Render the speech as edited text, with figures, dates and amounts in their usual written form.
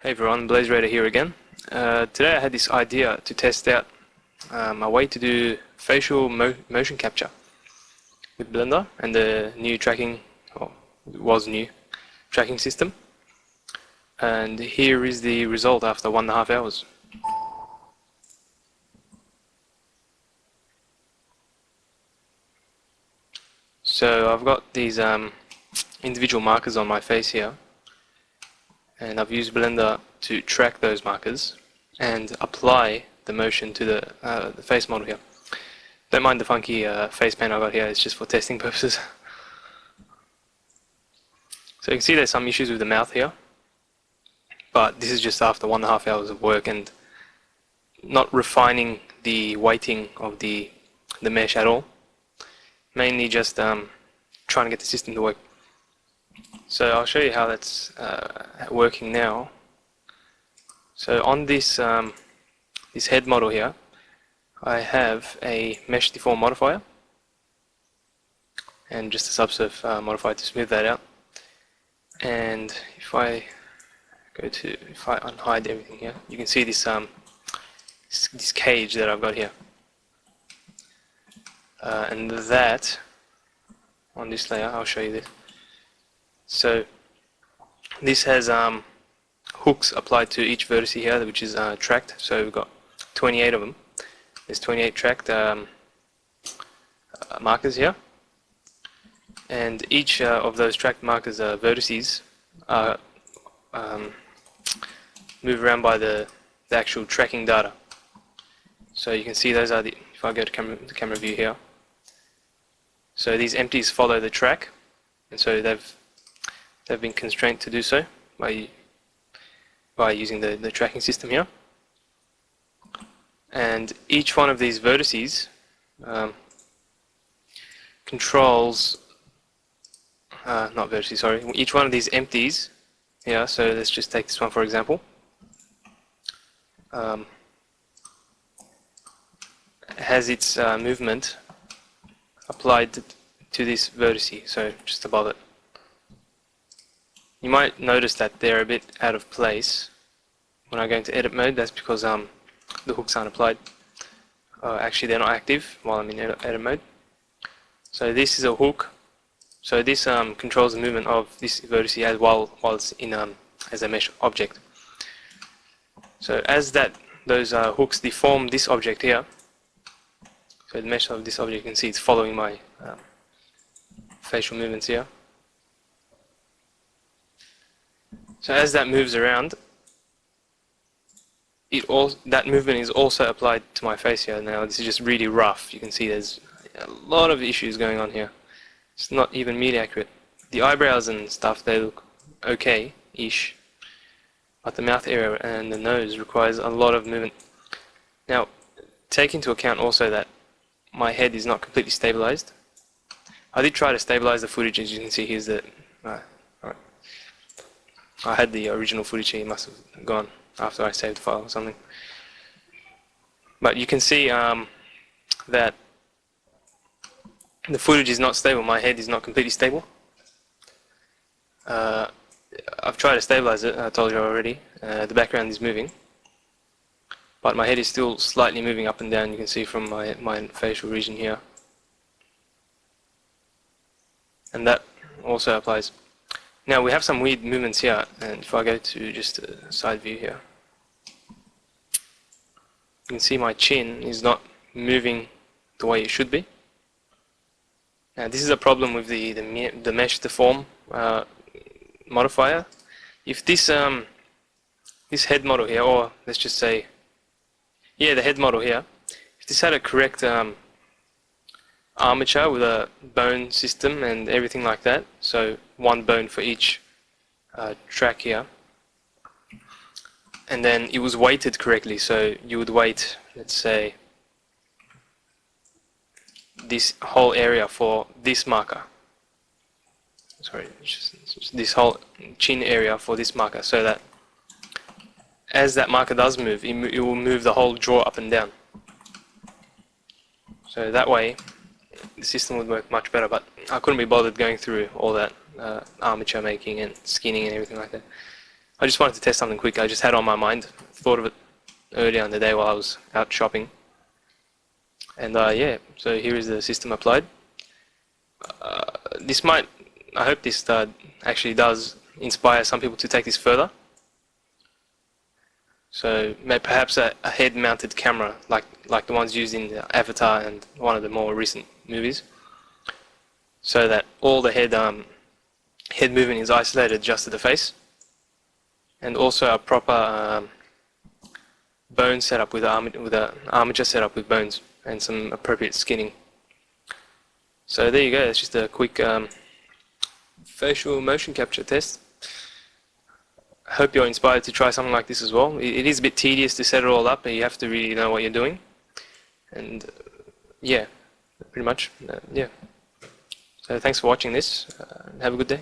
Hey everyone, Blaze Raider here again. Today I had this idea to test out a way to do facial motion capture with Blender and the new tracking, or it was new, tracking system. And here is the result after 1.5 hours. So I've got these individual markers on my face here, and I've used Blender to track those markers and apply the motion to the face model here. Don't mind the funky face paint I got here, it's just for testing purposes. So you can see there's some issues with the mouth here, but this is just after 1.5 hours of work and not refining the weighting of the mesh at all. Mainly just trying to get the system to work. So I'll show you how that's working now. So on this this head model here, I have a mesh deform modifier and just a subsurf modifier to smooth that out. And if I unhide everything here, you can see this this cage that I've got here, and that on this layer, I'll show you this. So this has hooks applied to each vertex here, which is tracked. So we've got 28 of them. There's 28 tracked markers here, and each of those tracked markers vertices are move around by the actual tracking data. So you can see those are the, if I go to camera view here, so these empties follow the track, and so they've been constrained to do so by using the tracking system here. And each one of these vertices controls, not vertices, sorry, each one of these empties here, so let's just take this one for example, has its movement applied to this vertex, so just above it. You might notice that they're a bit out of place when I go into edit mode. That's because the hooks aren't applied. Actually, they're not active while I'm in edit mode. So this is a hook. So this controls the movement of this vertex as while it's in as a mesh object. So as those hooks deform this object here, so the mesh of this object, you can see it's following my facial movements here. So as that moves around, that movement is also applied to my face here. Now this is just really rough. You can see there's a lot of issues going on here. It's not even really accurate. The eyebrows and stuff, they look okay-ish, but the mouth area and the nose requires a lot of movement. Now, take into account also that my head is not completely stabilized. I did try to stabilize the footage. As you can see, here's the I had the original footage here, it must have gone after I saved the file or something. But you can see that the footage is not stable, my head is not completely stable. I've tried to stabilize it, I told you already. The background is moving, but my head is still slightly moving up and down, you can see from my facial region here. And that also applies. Now we have some weird movements here, and if I go to just a side view here, you can see my chin is not moving the way it should be. Now this is a problem with the mesh deform modifier. If this this head model here, or let's just say, yeah, the head model here, if this had a correct armature with a bone system and everything like that, so one bone for each track here, and then it was weighted correctly, so you would weight, let's say, this whole area for this marker, sorry, just this whole chin area for this marker, so that as that marker does move, it will move the whole jaw up and down. So that way the system would work much better, but I couldn't be bothered going through all that armature making and skinning and everything like that. I just wanted to test something quick. I just had it on my mind. Thought of it earlier in the day while I was out shopping. And yeah, so here is the system applied. This might, I hope this actually does inspire some people to take this further. So maybe perhaps a head-mounted camera, like the ones used in Avatar and one of the more recent movies, so that all the head movement is isolated just to the face, and also a proper bone setup with an armature setup with bones and some appropriate skinning. So there you go. It's just a quick facial motion capture test. I hope you're inspired to try something like this as well. It is a bit tedious to set it all up, but you have to really know what you're doing. And yeah, pretty much, yeah. So thanks for watching this. Have a good day.